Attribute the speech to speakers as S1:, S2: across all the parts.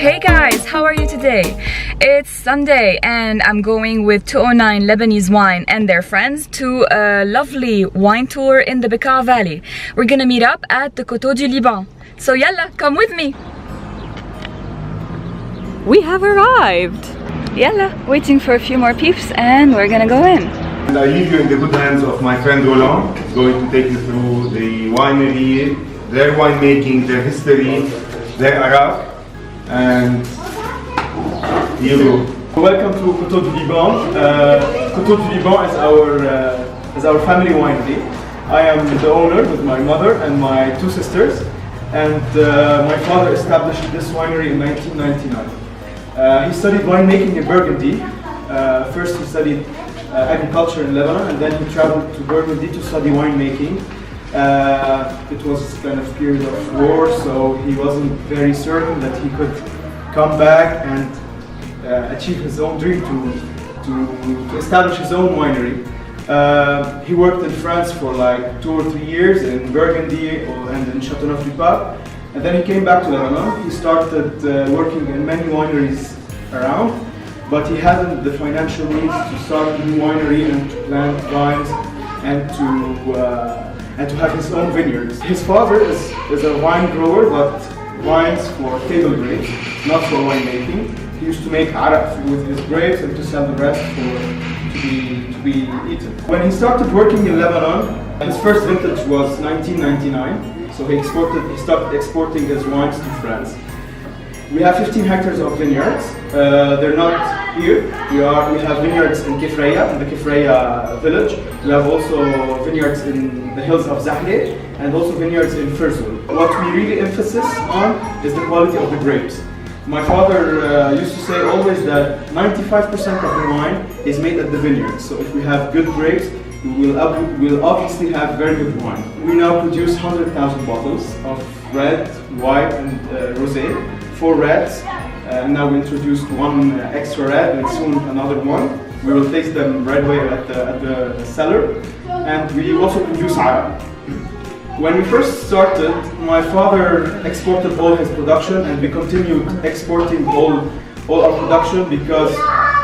S1: Hey guys, how are you today? It's Sunday and I'm going with 209 Lebanese Wine and their friends to a lovely wine tour in the Beqaa Valley. We're gonna meet up at the Coteaux du Liban. So yalla, come with me! We have arrived! Yalla, waiting for a few more peeps and we're gonna go in.
S2: And I leave you in the good hands of my friend Roland. He's going to take you through the winery, their winemaking, their history, their Arab. And here we go. Welcome to Coteaux du Liban. Coteaux du Liban is our family winery. I am the owner with my mother and my two sisters, and my father established this winery in 1999. He studied winemaking in Burgundy. First he studied agriculture in Lebanon, and then he traveled to Burgundy to study winemaking. It was kind of period of war, so he wasn't very certain that he could come back and achieve his own dream to establish his own winery. He worked in France for like 2 or 3 years in Burgundy and in Chateau Ksara, and then he came back to Lebanon. He started working in many wineries around, but he hadn't the financial means to start a new winery and to plant vines and to have his own vineyards. His father is a wine grower, but wines for table grapes, not for winemaking. He used to make arak with his grapes and to sell the rest to be eaten. When he started working in Lebanon, his first vintage was 1999, so he started exporting his wines to France. We have 15 hectares of vineyards. They're not here. We have vineyards in Kefraya, in the Kefraya village. We have also vineyards in the hills of Zahre and also vineyards in Ferzul. What we really emphasize on is the quality of the grapes. My father used to say always that 95% of the wine is made at the vineyard. So if we have good grapes, we'll obviously have very good wine. We now produce 100,000 bottles of red, white and rosé. 4 reds, and now we introduced 1 extra red and soon another one. We will taste them right away at the cellar, and we also produce Arab. When we first started, my father exported all his production, and we continued exporting all our production because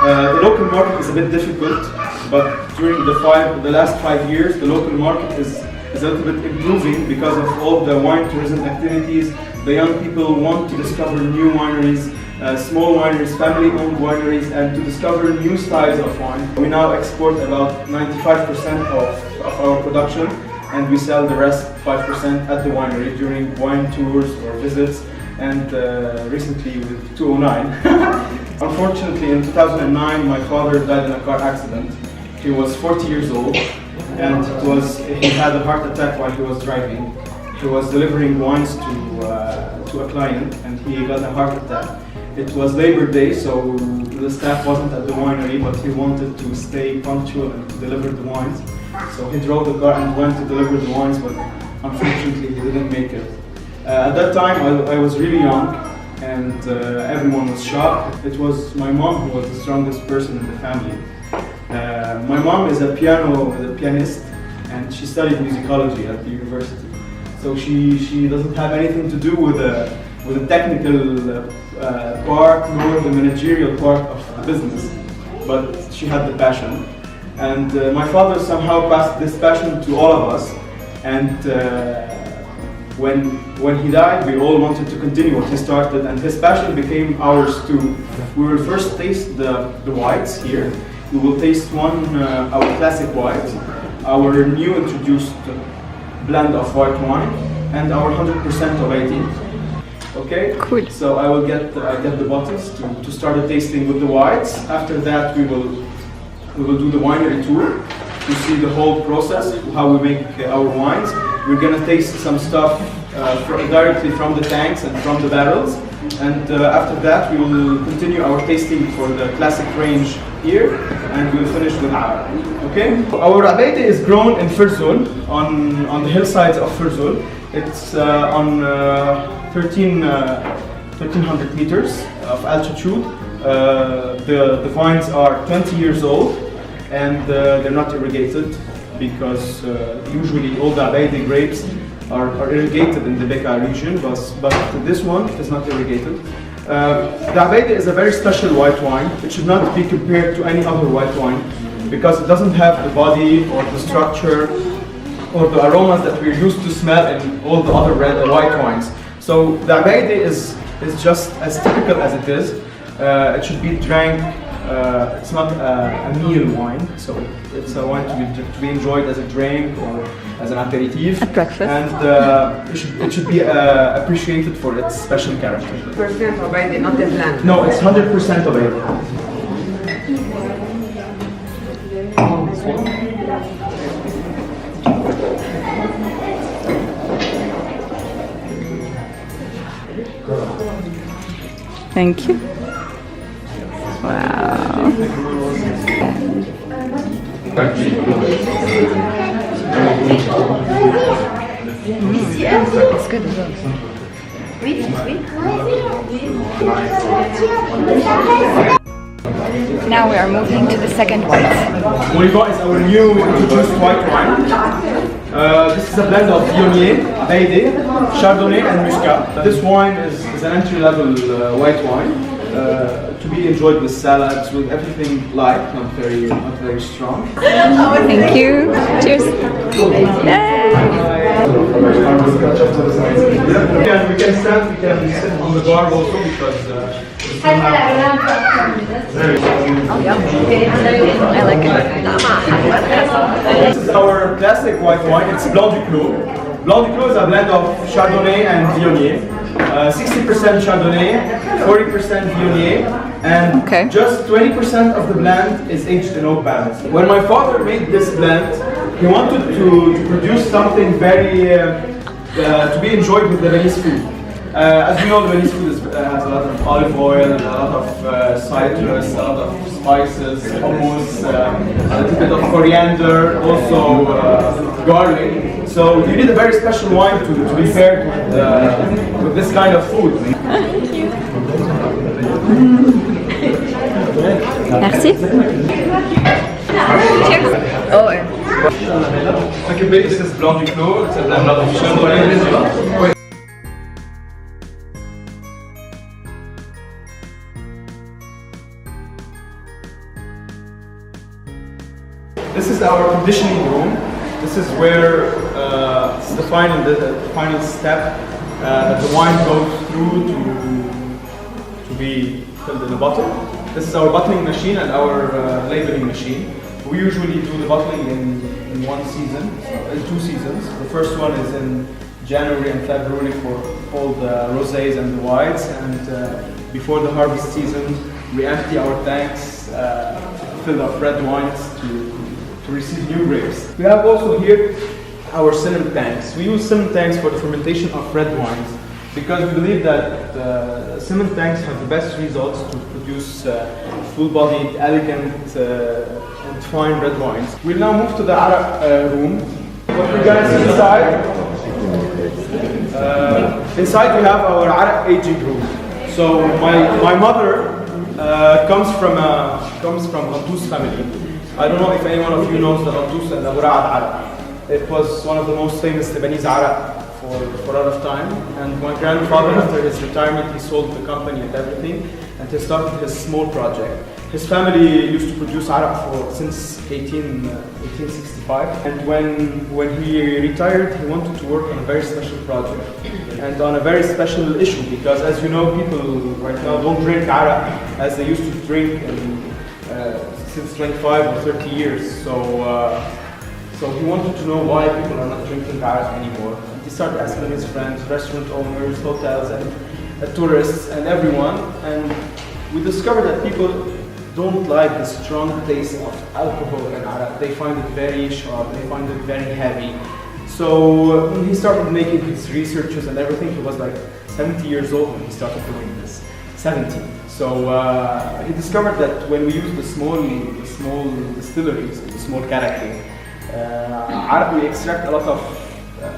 S2: the local market is a bit difficult. But during the last 5 years, the local market is a little bit improving because of all the wine tourism activities. The young people want to discover new wineries, small wineries, family-owned wineries, and to discover new styles of wine. We now export about 95% of our production, and we sell the rest 5% at the winery during wine tours or visits, and recently with 209. Unfortunately, in 2009, my father died in a car accident. He was 40 years old, and he had a heart attack while he was driving. He was delivering wines to a client, and he got a heart attack. It was Labor Day, so the staff wasn't at the winery, but he wanted to stay punctual and to deliver the wines. So he drove the car and went to deliver the wines, but unfortunately he didn't make it. At that time I was really young, and everyone was shocked. It was my mom who was the strongest person in the family. My mom is a pianist, and she studied musicology at the university. So she doesn't have anything to do with the technical part nor the managerial part of the business, but she had the passion. And my father somehow passed this passion to all of us. And when he died, we all wanted to continue what he started, and his passion became ours too. We will first taste the whites here. We will taste our classic white, our new introduced blend of white wine, and our 100% of 18. Okay?
S1: Cool.
S2: So I will get the bottles to start the tasting with the whites. After that, we will do the winery tour to see the whole process, how we make our wines. We're gonna taste some stuff directly from the tanks and from the barrels. And after that, we will continue our tasting for the classic range here, and we'll finish with Arab. Okay? Our Abaide is grown in Ferzul, on the hillsides of Ferzul. It's on 1,300 meters of altitude. The vines are 20 years old, and they're not irrigated because usually all the Abaide grapes are irrigated in the Beqaa region, but this one is not irrigated.
S3: The Abaidi is a very special white wine. It should not be compared to any other white wine because it doesn't have the body or the structure or the aromas that we're used to smell in all the other red and white wines. So the Abaidi is just as typical as it is. It should be drank. It's not a meal wine, so it's a wine to be enjoyed as a drink or as an aperitif.
S1: At breakfast.
S3: And it should be appreciated for its special character.
S4: Percent Abaidi, not the blend.
S3: No, it's 100% of it.
S1: Thank you. Wow. It's good as well. Now we are moving to the second white.
S3: Moriba is our new introduced white wine. This is a blend of Viognier, Abaidi, Chardonnay and Muscat. This wine is an entry-level white wine to be enjoyed with salads, with everything light, not very strong.
S1: Thank you. Cheers.
S3: We can sit on the bar also because
S1: I like it.
S3: this is our classic white wine. It's Blanc du Clos. Blanc du Clos is a blend of Chardonnay and Viognier. 60% Chardonnay, 40% Viognier, and just 20% of the blend is aged in oak barrels. When my father made this blend, he wanted to produce something very to be enjoyed with Lebanese food. As you know, Lebanese food has a lot of olive oil, a lot of citrus, a lot of spices, hummus, a little bit of coriander, also garlic. So you need a very special wine to be paired with this kind of food.
S1: Thank you. Merci. Cheers. Oh.
S3: This is Blanc du Clos. It's a blend of Chardonnay. This is our conditioning room. This is where it's the final step that the wine goes through to be filled in a bottle. This is our bottling machine and our labeling machine. We usually do the bottling in one season, in 2 seasons. The first one is in January and February for all the rosés and the whites, and before the harvest season, we empty our tanks, fill up red wines to receive new grapes. We have also here our cement tanks. We use cement tanks for the fermentation of red wines because we believe that cement tanks have the best results to produce full-bodied, elegant, and fine red wines. We'll now move to the Araq room. What we're gonna see inside we have our Araq aging room. So my mother comes from Coteaux family. I don't know if any one of you knows the Coteaux and Abu Ra'ad Araq. It was one of the most famous Lebanese Araq for a lot of time. And my grandfather, after his retirement, he sold the company and everything, and he started his small project. His family used to produce Araq since 1865. And when he retired, he wanted to work on a very special project and on a very special issue because, as you know, people right now don't drink Araq as they used to drink since 25 or 30 years. So he wanted to know why people are not drinking Araq anymore. He started asking his friends, restaurant owners, hotels, and tourists, and everyone. And we discovered that people don't like the strong taste of alcohol in Araq. They find it very sharp, they find it very heavy. So when he started making his researches and everything, he was like 70 years old when he started doing this. 70. So he discovered that when we use the small distilleries, the small character, we extract a lot of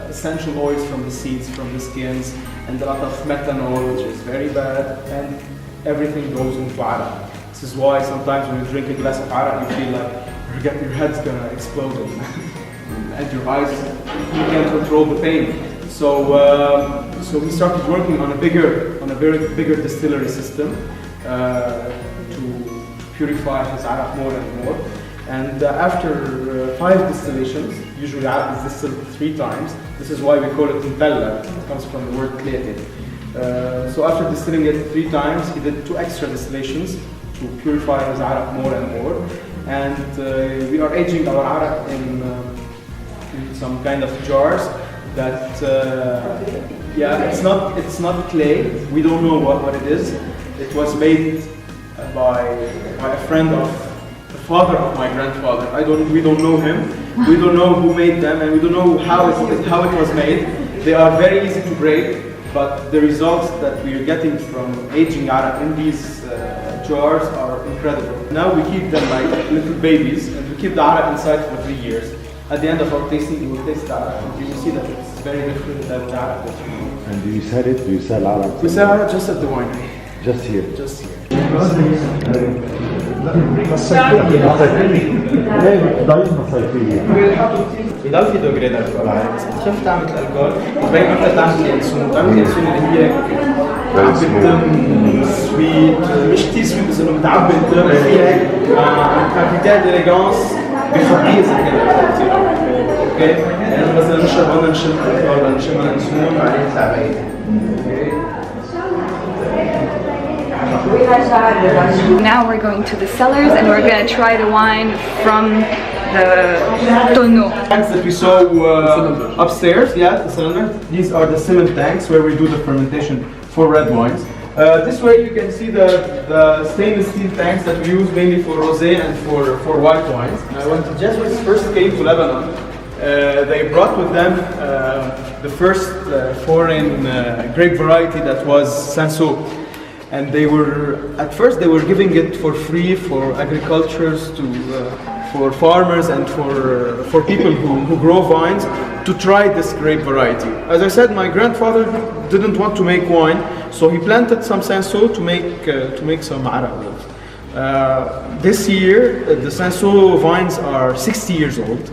S3: essential oils from the seeds, from the skins, and a lot of methanol, which is very bad, and everything goes into Araq. This is why sometimes when you drink a glass of Araq, you feel like your head's gonna explode and your eyes, you can't control the pain. So we started working on a very bigger distillery system to purify his arak more and more. And after 5 distillations, usually arak is distilled 3 times. This is why we call it mtalla. It comes from the word tlete. So after distilling it 3 times, he did 2 extra distillations to purify his arak more and more. And we are aging our arak in some kind of jars that, it's not clay. We don't know what it is. It was made by a friend of the father of my grandfather. We don't know him. We don't know who made them, and we don't know how it was made. They are very easy to break, but the results that we are getting from aging arak in these jars are incredible. Now we keep them like little babies, and we keep the arak inside for 3 years. At the end of our tasting, you will taste the arak, and you will see that it's very different than the arak that you know.
S5: And do you sell it? Do you sell arak?
S3: We sell arak just at the winery.
S5: Just here?
S3: Just here. بضل في دوغري الكحول عادي بس بتخف طعمة الكحول بتبين اكثر طعمة اليانسون، طعمة اليانسون اللي هي معبي الدم سويت مش كتير سويت بس انه متعبي الدم فيها هيك كابيتال ديليغانس بخبيه اذا كان كثير اوكي يعني مثلا نشرب هون نشم الكحول ولا نشم اليانسون بعدين تعبين
S1: Now we're going to the cellars and we're going to try the wine from the tonneau.
S3: Tanks that we saw upstairs, the cylinder. These are the cement tanks where we do the fermentation for red wines. This way you can see the stainless steel tanks that we use mainly for rosé and for white wines. When the Jesuits first came to Lebanon, they brought with them the first foreign grape variety that was Cinsault. And at first they were giving it for free for agricultures for farmers and for people who grow vines to try this grape variety. As I said, my grandfather didn't want to make wine, so he planted some Cinsault to make some arak. This year, the Cinsault vines are 60 years old,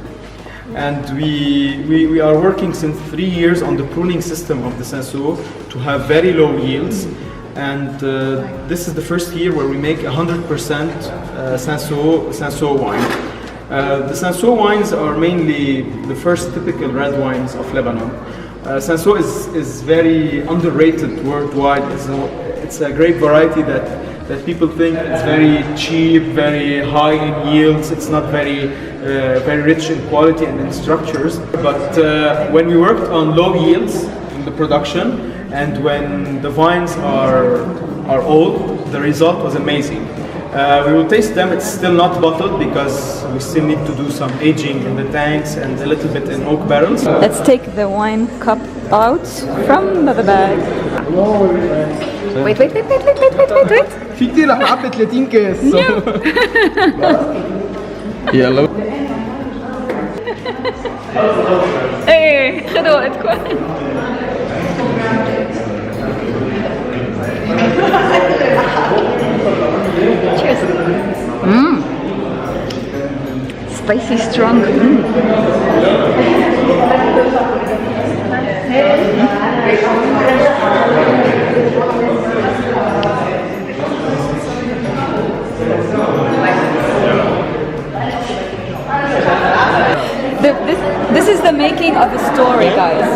S3: and we are working since 3 years on the pruning system of the Cinsault to have very low yields. And this is the first year where we make 100% Cinsault wine. The Cinsault wines are mainly the first typical red wines of Lebanon. Cinsault is very underrated worldwide. It's a grape variety that people think is very cheap, very high in yields. It's not very rich in quality and in structures. But when we worked on low yields in the production, and when the vines are old, the result was amazing. We will taste them. It's still not bottled because we still need to do some aging in the tanks and a little bit in oak barrels.
S1: Let's take the wine cup out from the bag. Wait.
S3: في كتير رح نعبي 30 كاس. يلا.
S1: ايه خذوا وقتكم. Cheers. Spicy, strong. This is the making of a story, guys.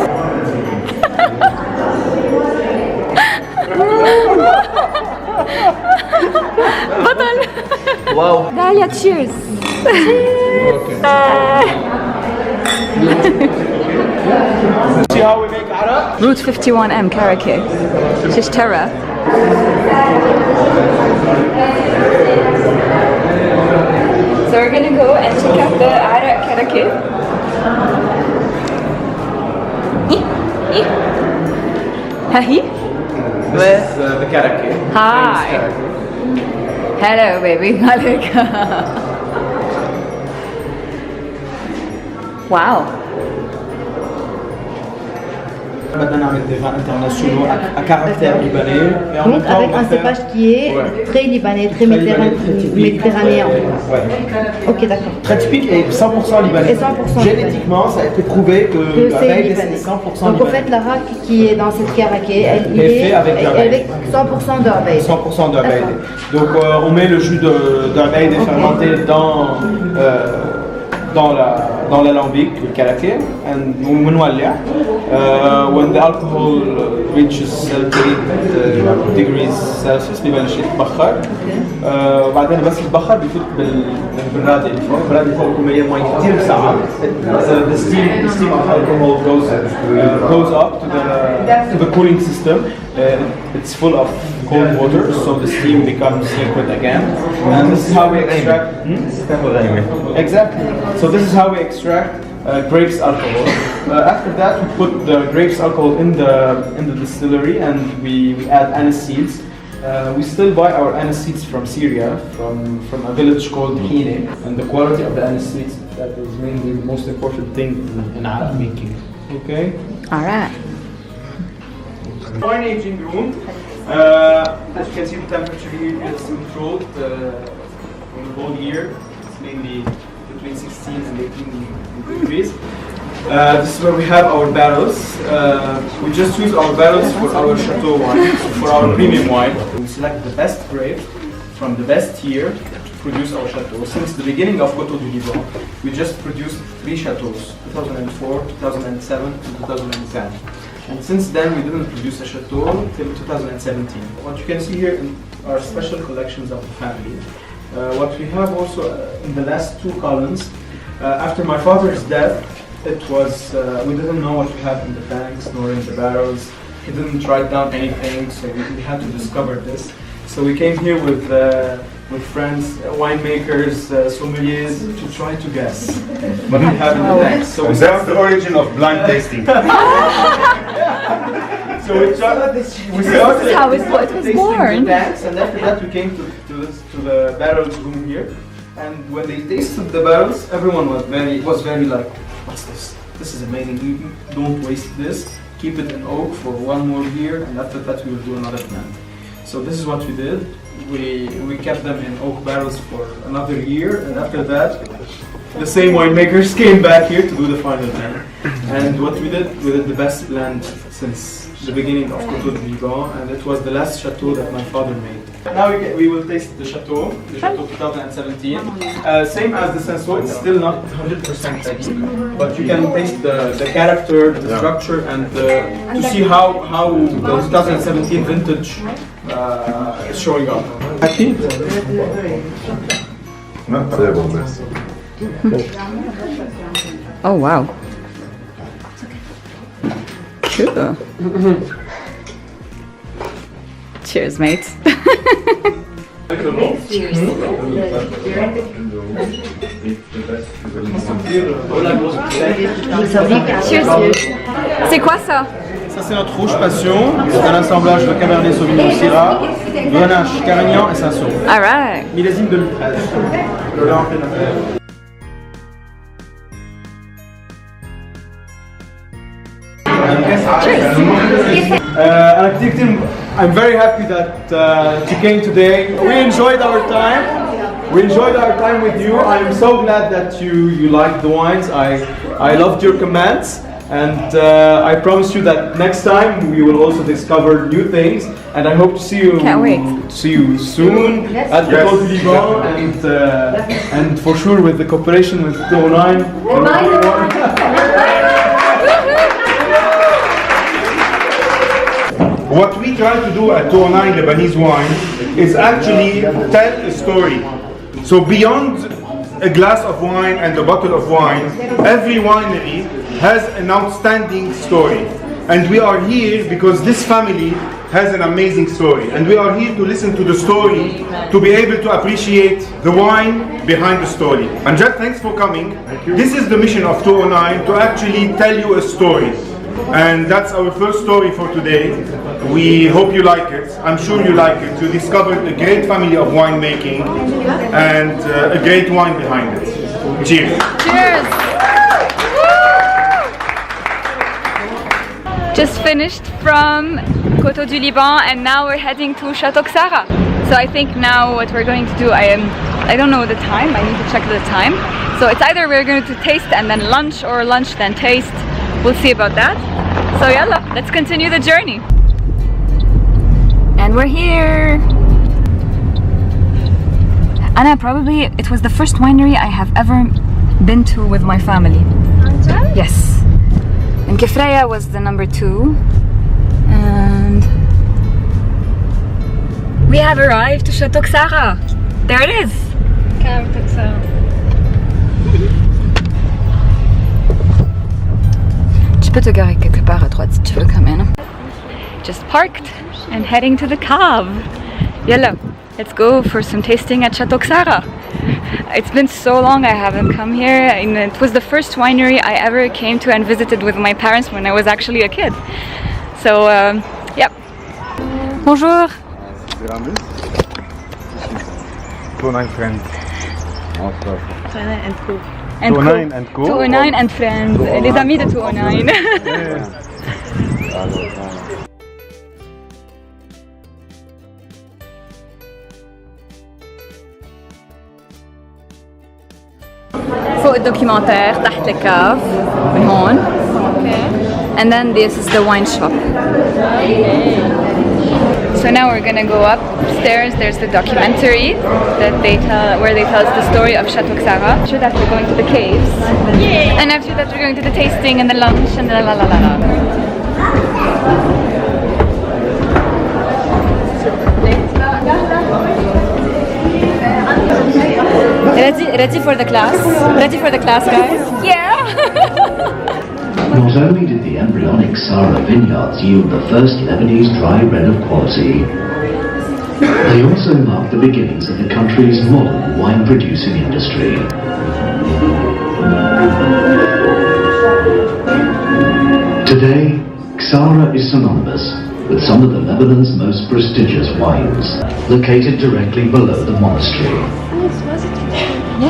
S1: بطل.
S3: واو.
S1: داليا تشيرز.
S3: See how we make arak?
S1: Route 51M Karake. Shishtara. So we're gonna go and check out the arak Karake. Hahi.
S3: This is the karake.
S1: Hi. Hello, baby. Malika. Wow.
S3: Maintenant, on met des vins internationaux à caractère libanais. Et en
S6: Donc
S3: même temps,
S6: avec
S3: on va
S6: un
S3: faire-
S6: cépage qui est
S3: Ouais.
S6: très libanais, très
S3: typique,
S6: méditerranéen.
S3: Ouais.
S6: Ok, d'accord.
S3: Très typique et 100% libanais.
S6: Et 100%
S3: Génétiquement, ça a été prouvé que
S6: Que
S3: la
S6: c'est
S3: veille
S6: libanais.
S3: est 100%
S6: Donc en
S3: libanais.
S6: fait, l'arac qui est dans cette caraquée, il
S3: est
S6: est
S3: fait avec de la
S6: avec 100% de abeille.
S3: 100% d'abeille. Donc on met le jus d'abeille fermenté dans l'alambic, le caraquet, and ونولع. When the alcohol reaches 38 degrees Celsius ببلش يتبخر. وبعدين بس يتبخر بفوت بالرادة اللي فوق، الرادة اللي فوق بيكون مليان مي كثير ساقعة. The steam of alcohol goes up to the cooling system. It's full of cold water, so the steam becomes liquid again. And this is how we extract. Exactly. So this is how we extract grapes alcohol. After that, we put the grapes alcohol in the distillery, and we add anise seeds. We still buy our anise seeds from Syria, from a village called Hine, and the quality of the anise seeds, that is mainly the most important thing in Arab making. Okay.
S1: All right.
S3: Wine aging room. As you can see, the temperature here is controlled for the whole year. It's mainly between 16 and 18 degrees. This is where we have our barrels. We just use our barrels for our Chateau wine, for our premium wine. We select the best grape from the best year to produce our Chateau. Since the beginning of Coteaux du Liban, we just produced 3 Chateaux, 2004, 2007, and 2010. And since then, we didn't produce a Chateau till 2017. What you can see here are special collections of the family. What we have also in the last 2 columns, after my father's death, it was, we didn't know what we had in the tanks nor in the barrels. He didn't write down anything, so we had to discover this. So we came here with friends, winemakers, sommeliers, to try to guess what we have in the tanks. So
S2: And that's the origin of blind tasting.
S3: So we started this is
S1: how it was born.
S3: The tanks, and after that we came to the barrels room here. And when they tasted the barrels, everyone was very like, what's this? This is amazing. Don't waste this. Keep it in oak for 1 more year, and after that we will do another blend. So this is what we did. We kept them in oak barrels for another year, and after that, the same winemakers came back here to do the final blend. And what we did the best blend since the beginning of Coteaux du Liban, and it was the last Chateau that my father made. Now we will taste the Chateau 2017. Same as the Senso, it's still not 100% ready, but you can taste the character, the structure, and to see how the 2017 vintage is showing up. Happy?
S5: C'est bon, merci.
S1: Oh wow. Cool. Cheers, mates. Cheers. C'est quoi ça?
S3: Ça c'est notre rouge passion, c'est un assemblage de Cabernet Sauvignon Syrah, Grenache, Carignan et Senso.
S1: Alright.
S3: Millésime 2013. Le lait en pleine affaire. I'm very happy that you came today. We enjoyed our time. We enjoyed our time with you. I am so glad that you liked the wines. I loved your comments, and I promise you that next time we will also discover new things. And I hope to see you.
S1: Can't wait.
S3: See you soon at the Coteaux du Liban, and for sure with the cooperation with Ta3o
S2: What we try to do at Ta3o Lebanese Wine is actually tell a story. So beyond a glass of wine and a bottle of wine, every winery has an outstanding story. And we are here because this family has an amazing story. And we are here to listen to the story, to be able to appreciate the wine behind the story. Amjad, thanks for coming. This is the mission of Ta3o, to actually tell you a story. And that's our first story for today. We hope you like it. I'm sure you like it. You discovered a great family of winemaking and a great wine behind it. Cheers.
S1: Cheers. just finished from Coteaux du Liban and now we're heading to Chateau Ksara. So I think now what we're going to do, I don't know the time, I need to check the time. So it's either we're going to taste and then lunch, or lunch then taste. We'll see about that. So yalla, let's continue the journey. And we're here. Anna, probably it was the first winery I have ever been to with my family. Yes. And Kefraya was the number 2. And we have arrived to Chateau Ksara. There it is. Tu peux te garer quelque part à droite si tu veux quand même. Just parked and heading to the cave. Yalla, let's go for some tasting at Chateau Ksara. It's been so long I haven't come here, and it was the first winery I ever came to and visited with my parents when I was actually a kid. So, yep. Bonjour.
S2: Ta3o friends.
S1: And
S2: Ta3o and Co.
S1: Ta3o and friends. Les amis de Ta3o. فوق الدوكيومنتير تحت الكاف من هون. And then this is the wine shop. So now we're gonna go upstairs. There's the documentary that where they tell us the story of Chateau Ksara. After that we're going to the caves. Yay! And after that we're going to the tasting and the lunch and the la la la la. Ready for the class? Ready for the class, guys? Yeah!
S7: Not only did the embryonic Ksara vineyards yield the first Lebanese dry red of quality, they also marked the beginnings of the country's modern wine-producing industry. Today, Ksara is synonymous with some of the Lebanon's most prestigious wines, located directly below the monastery.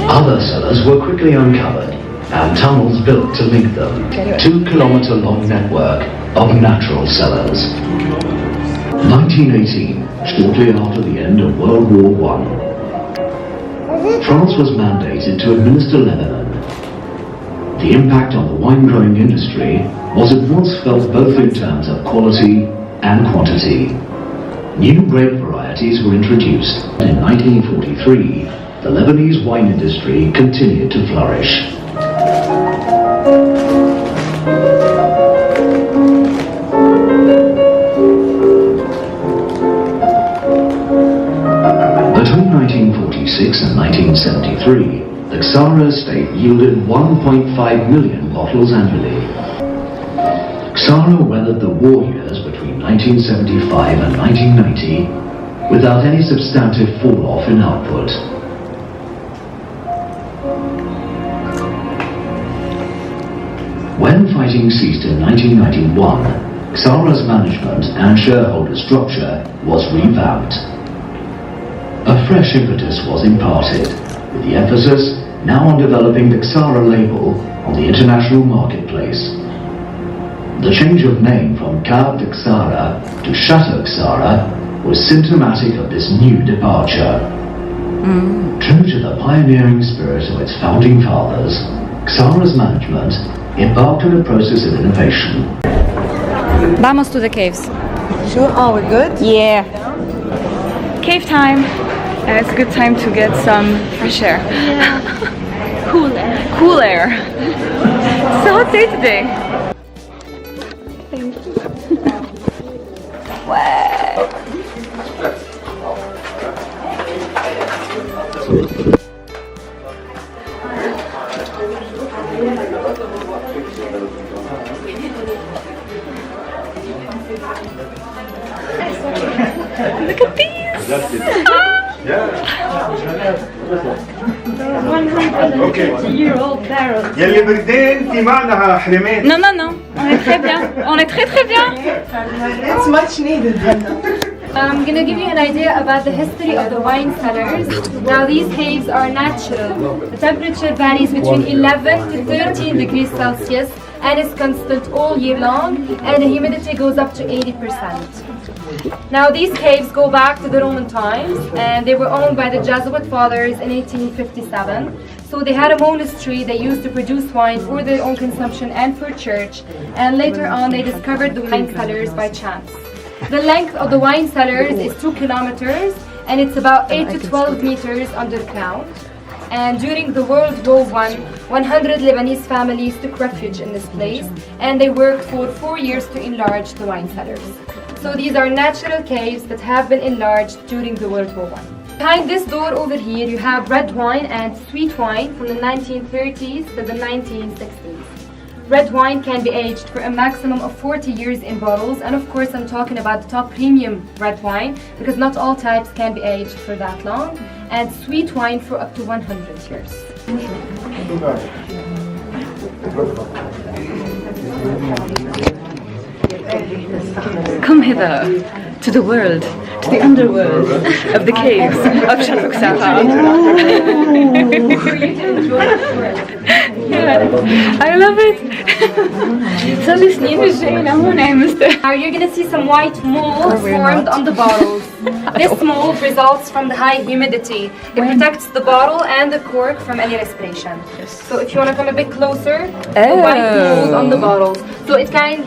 S7: Other cellars were quickly uncovered and tunnels built to link them. 2-kilometer-long network of natural cellars. 1918, shortly after the end of World War I, France was mandated to administer Lebanon. The impact on the wine-growing industry was at once felt both in terms of quality and quantity. New grape varieties were introduced. In 1943, the Lebanese wine industry continued to flourish. Between 1946 and 1973, the Ksara estate yielded 1.5 million bottles annually. Ksara weathered the war years between 1975 and 1990 without any substantive fall-off in output. When fighting ceased in 1991, Ksara's management and shareholder structure was revamped. A fresh impetus was imparted, with the emphasis now on developing the Ksara label on the international marketplace. The change of name from Coteaux Ksara to Chateau Ksara was symptomatic of this new departure. True to the pioneering spirit of its founding fathers, Ksara's management embarked on a process of innovation.
S1: Vamos to the caves.
S4: Sure. Oh, we're good?
S1: Yeah. Cave time. And it's a good time to get some fresh air.
S8: Yeah. Cool air.
S1: Cool air. It's a hot day today.
S8: Thank you.
S1: Wow. Look at these!
S8: The 150-year-old barrel.
S2: يلي بردين في معنا حرمين.
S1: Non, non, non. On est très bien. On est très très bien.
S4: It's much needed.
S8: I'm gonna give you an idea about the history of the wine cellars. Now these caves are natural. The temperature varies between 11 to 13 degrees Celsius, and it's constant all year long, and the humidity goes up to 80%. Now these caves go back to the Roman times, and they were owned by the Jesuit fathers in 1857. So they had a monastery they used to produce wine for their own consumption and for church, and later on they discovered the wine cellars by chance. The length of the wine cellars is 2 kilometers, and it's about 8 to 12 meters underground. And during the World War I, 100 Lebanese families took refuge in this place, and they worked for 4 years to enlarge the wine cellars. So these are natural caves that have been enlarged during the World War I. Behind this door over here, you have red wine and sweet wine from the 1930s to the 1960s. Red wine can be aged for a maximum of 40 years in bottles, and of course I'm talking about the top premium red wine, because not all types can be aged for that long, and sweet wine for up to 100 years.
S1: Come hither to the world, to the underworld of the caves of Chateau Ksara. I love it.
S8: Now you're going to see some white mold formed on the bottles. This mold results from the high humidity. It protects the bottle and the cork from any respiration. So if you want to come a bit closer, the white mold on the bottles. So it kind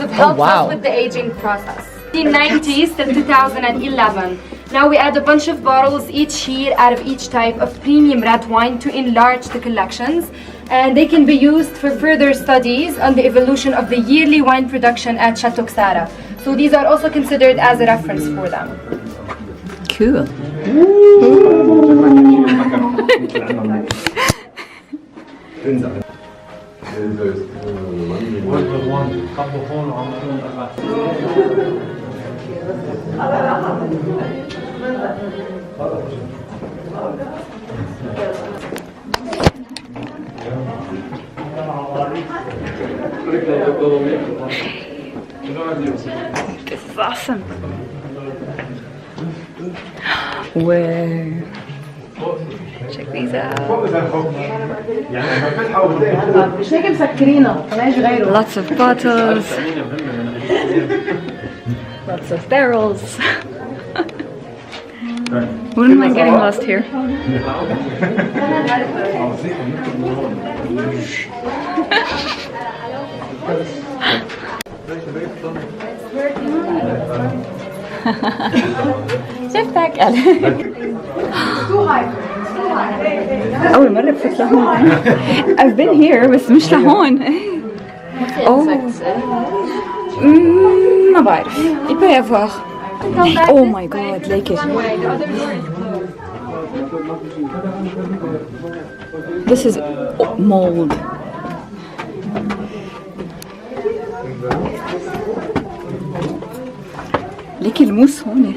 S8: of helps us with the aging process. 1990s till 2011. Now we add a bunch of bottles each year out of each type of premium red wine to enlarge the collections, and they can be used for further studies on the evolution of the yearly wine production at Chateau Ksara. So these are also considered as a reference for them.
S1: Cool. This is awesome. Where? Check these out. Lots of bottles. Lots of barrels. Wouldn't mind getting lost here. شفتك أول مرة بفوت لهون. I've been here بس مش لهون. ما بعرف. Il peut y avoir. Oh my god, like it. This is mold. ليك الموس هون.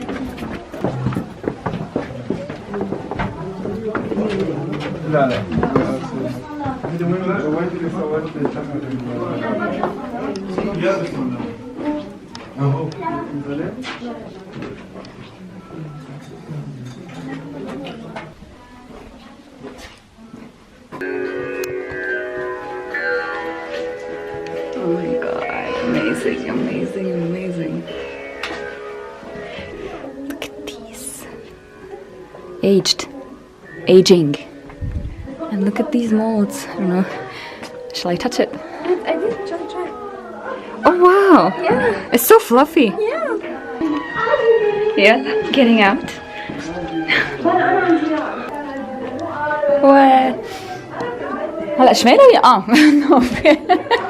S2: لا لا
S1: Oh my god, amazing, amazing, amazing. Look at these. Aging. And look at these molds. I don't know. Shall I touch it?
S8: I did try.
S1: Oh wow!
S8: Yeah.
S1: It's so fluffy.
S8: Yeah.
S1: Yeah, getting out. هلا شمالي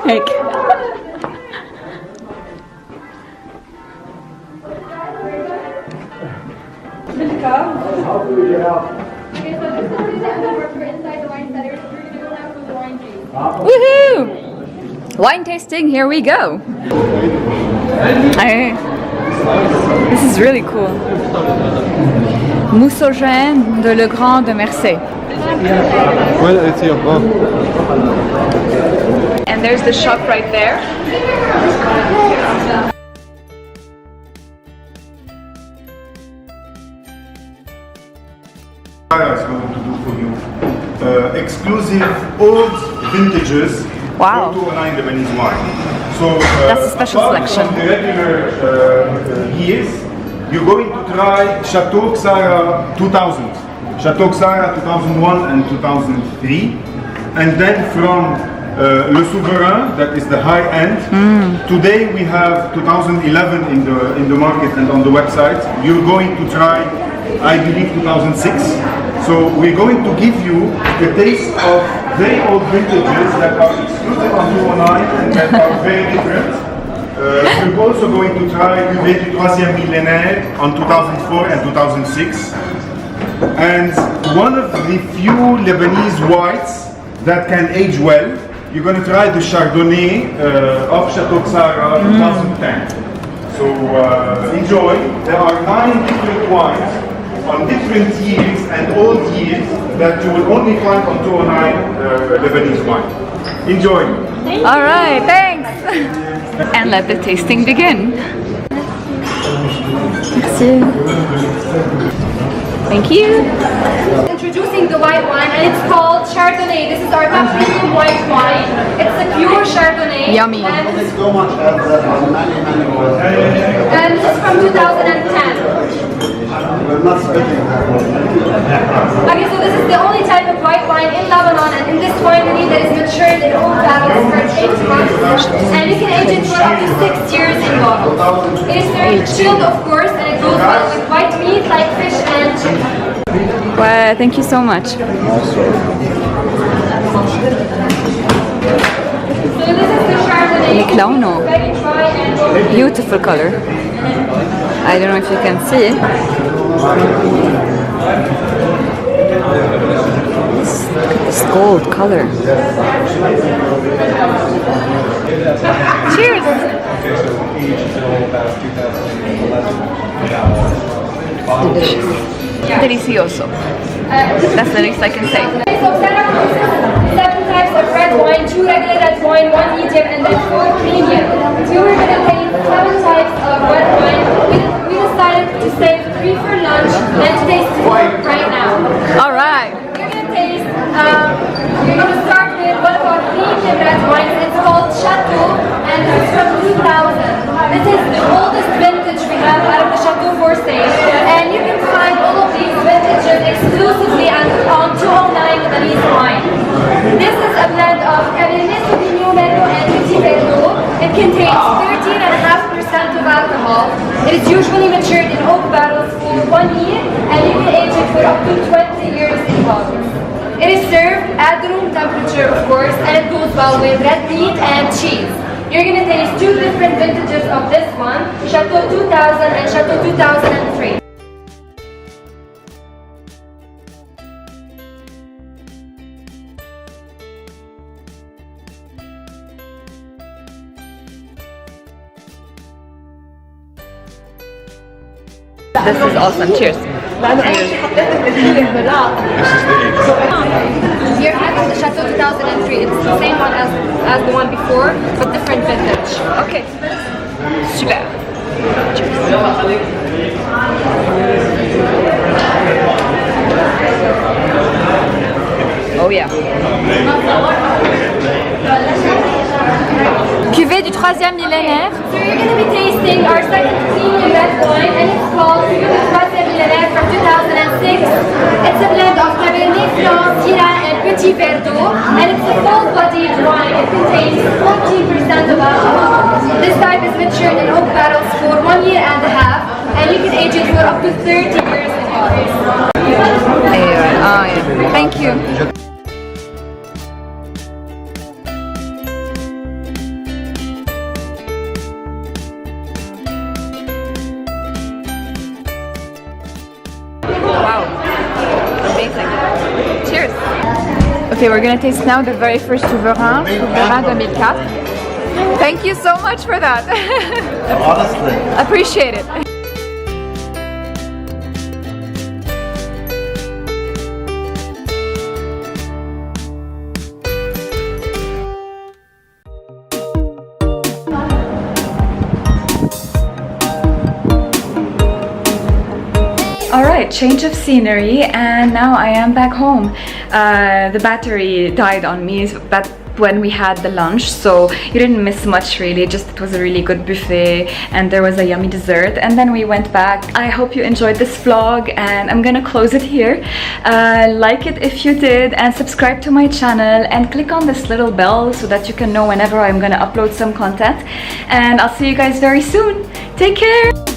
S1: هيك. Woohoo! Wine tasting, here we go. This is really cool. Moussogène de Le Grand de Mercey. And there's the shop right there.
S2: Is going to do for you exclusive old vintages
S1: Wow.
S2: 209 Lebanese wine. So
S1: That's a special
S2: apart
S1: selection.
S2: from the regular years, you're going to try Chateau Ksara 2000, Chateau Ksara 2001 and 2003, and then from Le Souverain, that is the high end. Today we have 2011 in the market and on the website. You're going to try, I believe, 2006. So we're going to give you the taste of very old vintages that are exclusive on 209 and that are very different. We're also going to try Cuvée du 3e millénaire on 2004 and 2006. And one of the few Lebanese whites that can age well, you're going to try the Chardonnay of Chateau Ksara 2010. So enjoy. There are 9 different wines on different years and old years that you will only find on 209 Lebanese wine. Enjoy.
S1: All right, thanks. And let the tasting begin. Merci. Thank you.
S8: Introducing the white wine, and it's called Chardonnay. This is our top premium white wine. It's a pure Chardonnay.
S1: Yummy.
S8: And this is from 2010. Okay, so this is the only type of white wine in Lebanon and in this winery that is matured in old barrels for 8 months, and you can age it for up to 6 years in bottles. It is served chilled, of course, and it goes well with white meat like fish and chicken.
S1: Well, thank you so much.
S8: So this is the Chardonnay.
S1: Clowno.
S8: Very dry and
S1: Beautiful color. I don't know if you can see it. This gold color. Cheers! Delicious. Delicioso. That's the least I can say.
S8: So Ksara produces 7 types of red wine, 2 regular red wine, 1 medium, and then 4 premium. We were going to taste 7 types of red wine. We decided to save 3 for lunch and to taste 4 right now.
S1: All right.
S8: We're going to taste, we're going to start with one of our premium red wines. It's called Chateau, and this is from 2000. This is the oldest vintage we have out of the Chateau for sale, and you can find all of these vintages exclusively on 209 Lebanese Wine. This is a blend of Cabernet Sauvignon, Merlot, and Petit Verdot. It contains 13.5% of alcohol. It is usually matured in oak barrels for 1 year, and you can age it for up to 20 years in bottles. It is served at room temperature, of course, and it goes well with red meat and cheese. You're going to taste 2 different vintages of this one, Chateau 2000 and Chateau 2003.
S1: This is awesome. Cheers.
S8: Here I have the Chateau 2003. It's the same one as the one before, but different vintage.
S1: Okay. Super. Oh yeah. Cuvée du 3e millénaire.
S8: So you're going to be tasting our second premium red wine, and it's called Cuvée du 3e millénaire from 2006. It's a blend of Cabernet Franc, Syrah, and Petit Verdot, and it's a full-bodied wine. It contains 14% of alcohol. This type is matured in oak barrels for 1 year and a half, and you can age it for up to 30 years in bottles.
S1: Oh yeah. Thank you. Okay, we're gonna taste now the very first Souverain 2004. Thank you so much for that.
S5: Honestly.
S1: Appreciate it. Alright, change of scenery, and now I am back home. The battery died on me, but when we had the lunch, so you didn't miss much really. Just it was a really good buffet and there was a yummy dessert, and then we went back. I hope you enjoyed this vlog, and I'm gonna close it here. Like it if you did, and subscribe to my channel, and click on this little bell so that you can know whenever I'm gonna upload some content. And I'll see you guys very soon. Take care.